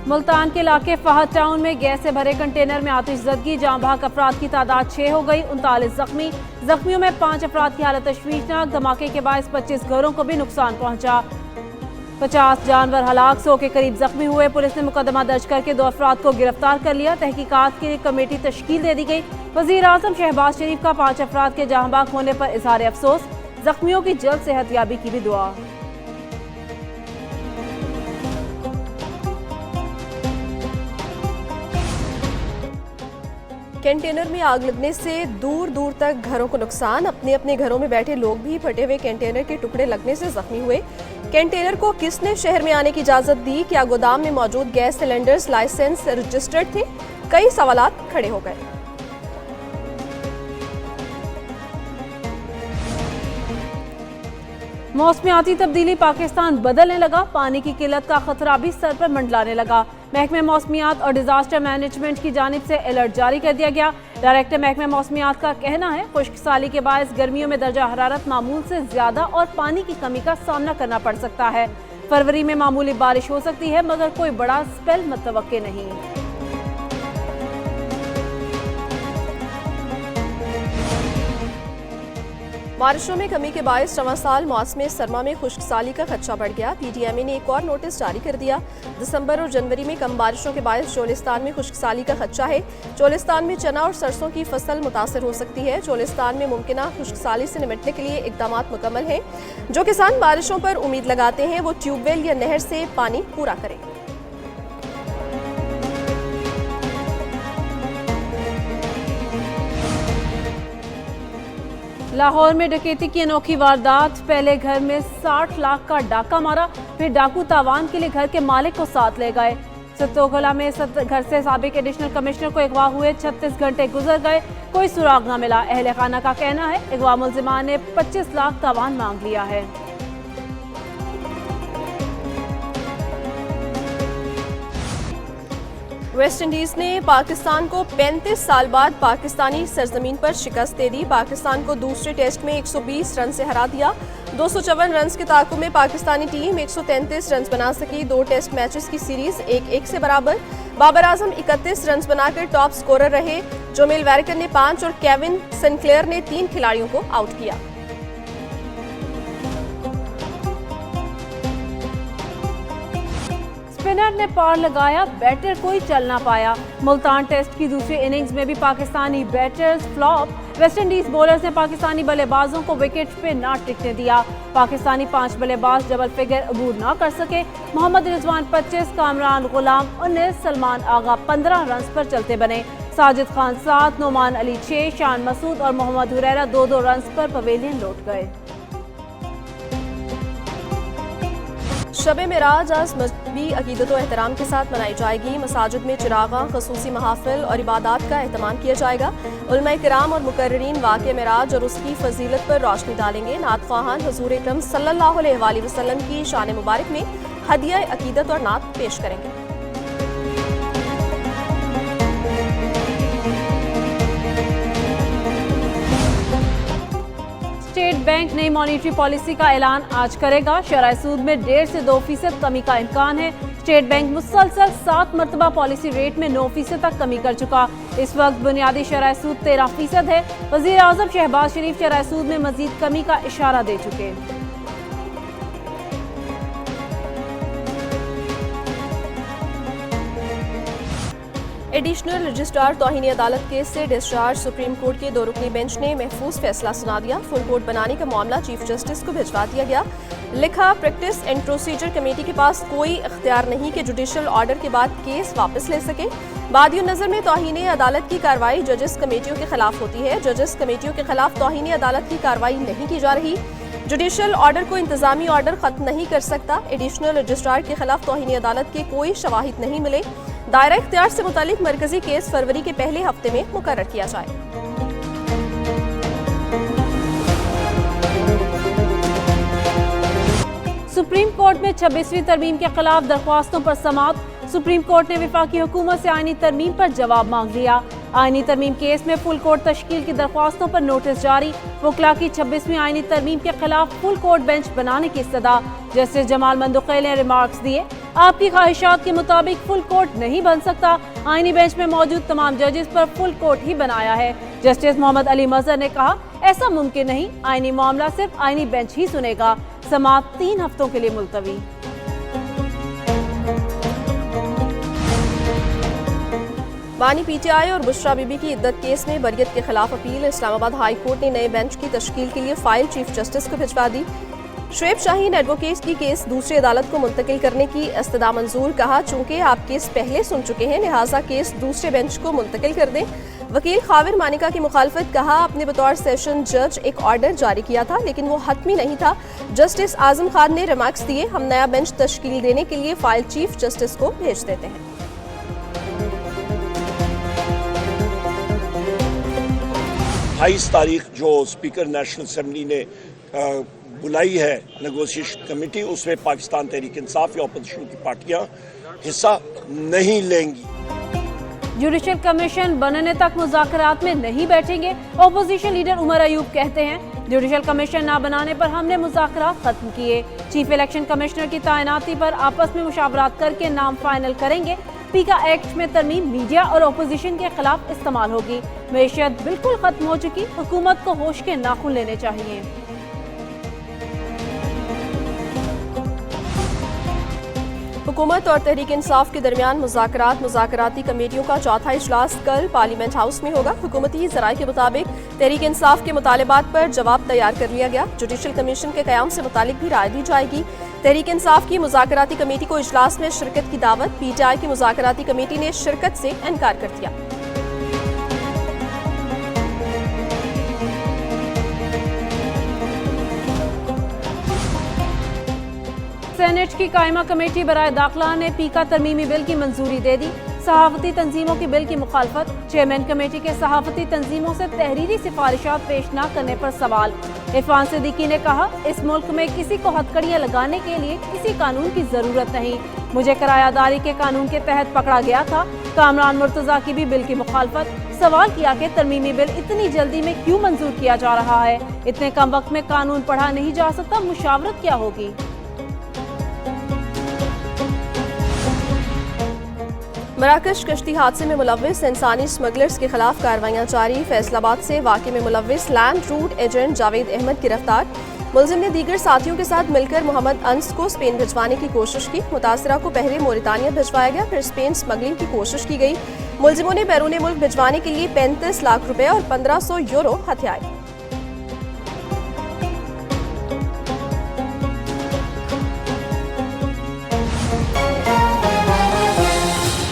मुल्तान के इलाके फहद टाउन में गैस से भरे कंटेनर में आतिशज़दगी, जाँ बहक अफराद की तादाद 6 हो गई, 39 जख्मी। जख्मियों में 5 अफराद की हालत तशवीशनाक। धमाके के बायस 25 घरों को भी नुकसान पहुंचा। 50 जानवर हलाक, 100 के करीब जख्मी हुए। पुलिस ने मुकदमा दर्ज करके 2 अफराद को गिरफ्तार कर लिया। तहकीकात की कमेटी तश्कील दे दी गई। वज़ीर आज़म शहबाज शरीफ का 5 अफराद के जहाँ बहक होने पर इजहार अफसोस, जख्मियों की जल्द सेहतयाबी की भी दुआ। कंटेनर में आग लगने से दूर दूर तक घरों को नुकसान। अपने अपने घरों में बैठे लोग भी फटे हुए कंटेनर के टुकड़े लगने से जख्मी हुए। कंटेनर को किसने शहर में आने की इजाजत दी? क्या गोदाम में मौजूद गैस सिलेंडर्स लाइसेंस रजिस्टर्ड थे? कई सवालात खड़े हो गए। मौसमियाती तब्दीली, पाकिस्तान बदलने लगा। पानी की किल्लत का खतरा भी सर पर मंडलाने लगा। महकमे मौसमियात और डिजास्टर मैनेजमेंट की जानिब से अलर्ट जारी कर दिया गया। डायरेक्टर महकमे मौसमियात का कहना है, खुश्क साली के बायस गर्मियों में दर्जा हरारत मामूल से ज्यादा और पानी की कमी का सामना करना पड़ सकता है। फरवरी में मामूली बारिश हो सकती है, मगर कोई बड़ा स्पेल मुतवक्के नहीं। बारिशों में कमी के बायस रवां साल मौसम सरमा में खुश्क साली का खदशा बढ़ गया। PTMA ने एक और नोटिस जारी कर दिया। दिसंबर और जनवरी में कम बारिशों के बायस चोलिस्तान में खुश्क साली का खदशा है। चोलिस्तान में चना और सरसों की फसल मुतासर हो सकती है। चोलिस्तान में मुमकिना खुश्क साली से निपटने के लिए इकदाम मुकम्मल हैं। जो किसान बारिशों पर उम्मीद लगाते हैं वो ट्यूबवेल या नहर से पानी पूरा करें। लाहौर में डकैती की अनोखी वारदात। पहले घर में 60 लाख का डाका मारा, फिर डाकू तावान के लिए घर के मालिक को साथ ले गए। सत्तोगला में घर से साबिक एडिशनल कमिश्नर को अगवा हुए 36 घंटे गुजर गए, कोई सुराग न मिला। अहले खाना का कहना है अगवा मुल्जिमान ने 25 लाख तावान मांग लिया है। वेस्ट इंडीज ने पाकिस्तान को 35 साल बाद पाकिस्तानी सरजमीन पर शिकस्त दे दी। पाकिस्तान को दूसरे टेस्ट में 120 रन से हरा दिया। 254 रन के ताकुब में पाकिस्तानी टीम 133 रन बना सकी। 2 टेस्ट मैचेस की सीरीज 1-1 से बराबर। बाबर आजम 31 रन बनाकर टॉप स्कोरर रहे। जोमेल वैरिकर ने 5 और केविन सिनक्लेयर ने 3 खिलाड़ियों को आउट किया। स्पिनर ने पार लगाया, बैटर कोई चल ना पाया। मुल्तान टेस्ट की दूसरी इनिंग्स में भी Pakistani batters flop. West Indies bowlers ने पाकिस्तानी बल्लेबाजों को विकेट पे ना टिकने दिया। पाकिस्तानी 5 बल्लेबाज डबल फिगर अबूर ना कर सके। मोहम्मद रिजवान 25, कामरान गुलाम 19, सलमान आगा 15 रन पर चलते बने। साजिद खान 7, नोमान अली 6, शान मसूद और मोहम्मद हुरैरा 2-2 रन पर पवेलियन लौट गए। शब मेराज आज मजहबी अकीदत और एहतराम के साथ मनाई जाएगी। मसाजिद में चिरागा, खसूसी महाफिल और इबादत का एहतमाम किया जाएगा। उलमा किराम और मुकर्रिरीन वाक़े मेराज और उसकी फजीलत पर रोशनी डालेंगे। नात ख्वाहान हुज़ूर अकरम सल्लल्लाहु अलैहि वसल्लम की शान मुबारक में हदिया अकीदत और नात पेश करेंगे। स्टेट बैंक नई मॉनिटरी पॉलिसी का ऐलान आज करेगा। शरह सूद में 1.5 से 2% कमी का इम्कान है। स्टेट बैंक मुसलसल 7 मरतबा पॉलिसी रेट में 9% तक कमी कर चुका। इस वक्त बुनियादी शरह सूद 13% है। वज़ीर आज़म शहबाज शरीफ शरह सूद में मजीद कमी का इशारा दे चुके। एडिशनल रजिस्ट्रार तौहीन अदालत केस से डिस्चार्ज। सुप्रीम कोर्ट के 2 रुकनी बेंच ने महफूज फैसला सुना दिया। फुल कोर्ट बनाने का मामला चीफ जस्टिस को भिजवा दिया गया। लिखा, प्रैक्टिस एंड प्रोसीजर कमेटी के पास कोई इख्तियार नहीं कि जुडिशल ऑर्डर के बाद केस वापस ले सके। बादियों नज़र में तौहीन अदालत की कार्रवाई जजेस कमेटियों के खिलाफ होती है। जजेस कमेटियों के खिलाफ तौहीन अदालत की कार्रवाई नहीं की जा रही। जुडिशल ऑर्डर को इंतजामी ऑर्डर खत्म नहीं कर सकता। एडिशनल रजिस्ट्रार के खिलाफ तौहीन अदालत के कोई शवाहिद नहीं मिले। दायरा इख्तियार से मुतालिक मरकजी केस फरवरी के पहले हफ्ते में मुकर्रर किया जाए। सुप्रीम कोर्ट में 26वीं तरमीम के खिलाफ दरख्वास्तों पर समाअत। सुप्रीम कोर्ट ने वफाकी हुकूमत से आईनी तरमीम पर जवाब मांग लिया। आईनी तरमीम केस में फुल कोर्ट तश्कील की दरख्वास्तों पर नोटिस जारी। वकला की 26वीं आईनी तरमीम के खिलाफ फुल कोर्ट बेंच बनाने की इस्तदा। जस्टिस जमाल मंदुक़ैल ने रिमार्क्स दिए। आपकी ख्वाहिशात के मुताबिक फुल कोर्ट नहीं बन सकता। आईनी बेंच में मौजूद तमाम जजेस पर फुल कोर्ट ही बनाया है। जस्टिस मोहम्मद अली मजहर ने कहा, ऐसा मुमकिन नहीं, आईनी मामला सिर्फ आईनी बेंच ही सुनेगा। समाअत 3 हफ्तों के लिए मुलतवी। बानी पीटीआई और बुशरा बीबी की इद्दत केस में बरियत के खिलाफ अपील। इस्लामाबाद हाई कोर्ट ने नए बेंच की तश्कील के लिए फाइल चीफ जस्टिस को भिजवा दी। शुएब शाहीन एडवोकेट की केस दूसरी अदालत को मुंतकिल करने की इस्तदा मंजूर। कहा, चूंकि आप केस पहले सुन चुके हैं, लिहाजा केस दूसरे बेंच को मुंतकिल कर दें। वकील खाविर मानिका की मुखालफत। कहा, आपने बतौर सेशन जज एक ऑर्डर जारी किया था, लेकिन वो हतमी नहीं था। जस्टिस आजम खान ने रिमार्क्स दिए, हम नया बेंच तश्कील देने के लिए फाइल चीफ जस्टिस को भेज देते हैं। 28 तारीख जो स्पीकर नेशनल असेंबली ने बुलाई है नेगोशिएशन कमेटी, उसमें पाकिस्तान तहरीक इंसाफ या अपोजिशन की पार्टियां हिस्सा नहीं लेंगी। जुडिशल कमीशन बनने तक मुज़ाकरात में नहीं बैठेंगे। अपोजिशन लीडर उमर अयूब कहते हैं, जुडिशल कमीशन ना बनाने पर हमने मुज़ाकरात खत्म किए। चीफ इलेक्शन कमिश्नर की तैनाती पर आपस में मुशावरात करके नाम फाइनल करेंगे। पीका एक्ट में तरमीम मीडिया और अपोजिशन के खिलाफ इस्तेमाल होगी। मैशियत बिल्कुल खत्म हो चुकी, हुकूमत को होश के नाखून लेने चाहिए। हुकूमत और तहरीक इंसाफ के दरमियान मुज़ाकराती कमेटियों का चौथा इजलास कल पार्लियामेंट हाउस में होगा। हुकूमती ज़राए के मुताबिक तहरीक इंसाफ के मुतालबात पर जवाब तैयार कर लिया गया। जुडिशल कमीशन के क़याम से मुतालिक भी राय दी जाएगी। तहरीक इंसाफ की मुज़ाकराती कमेटी को इजलास में शिरकत की दावत। पीटीआई की मुज़ाकराती कमेटी ने शिरकत से इनकार कर दिया। सेनेट की कायमा कमेटी बराए दाखिला ने पीका तरमीमी बिल की मंजूरी दे दी। सहाफती तंजीमों की बिल की मुखालफत। चेयरमैन कमेटी के सहाफती तंजीमों से तहरीरी सिफारिशात पेश न करने पर सवाल। इरफान सिद्दीकी ने कहा, इस मुल्क में किसी को हथकड़ियां लगाने के लिए किसी कानून की जरूरत नहीं। मुझे किरायादारी के कानून के तहत पकड़ा गया था। कामरान मुर्तजा की भी बिल की मुखालफत। सवाल किया कि तरमीमी बिल इतनी जल्दी में क्यों मंजूर किया जा रहा है? इतने कम वक्त में कानून पढ़ा नहीं जा सकता, मुशावरत क्या होगी? मराकश कश्ती हादसे में मुलव्विस इंसानी स्मगलर्स के खिलाफ कार्रवाइयां जारी। फैसलाबाद से वाक़े में मुलव्विस land route agent Javed Ahmad गिरफ्तार। मुलजिम ने दीगर साथियों के साथ मिलकर मोहम्मद अंस को स्पेन भिजवाने की कोशिश की। मुतासरा को पहले मोरितानिया भिजवाया गया, फिर स्पेन स्मगलिंग की कोशिश की गई। मुलजिमों ने बैरून मुल्क भिजवाने के लिए 35 लाख रुपए और 1500 यूरो हथियाए।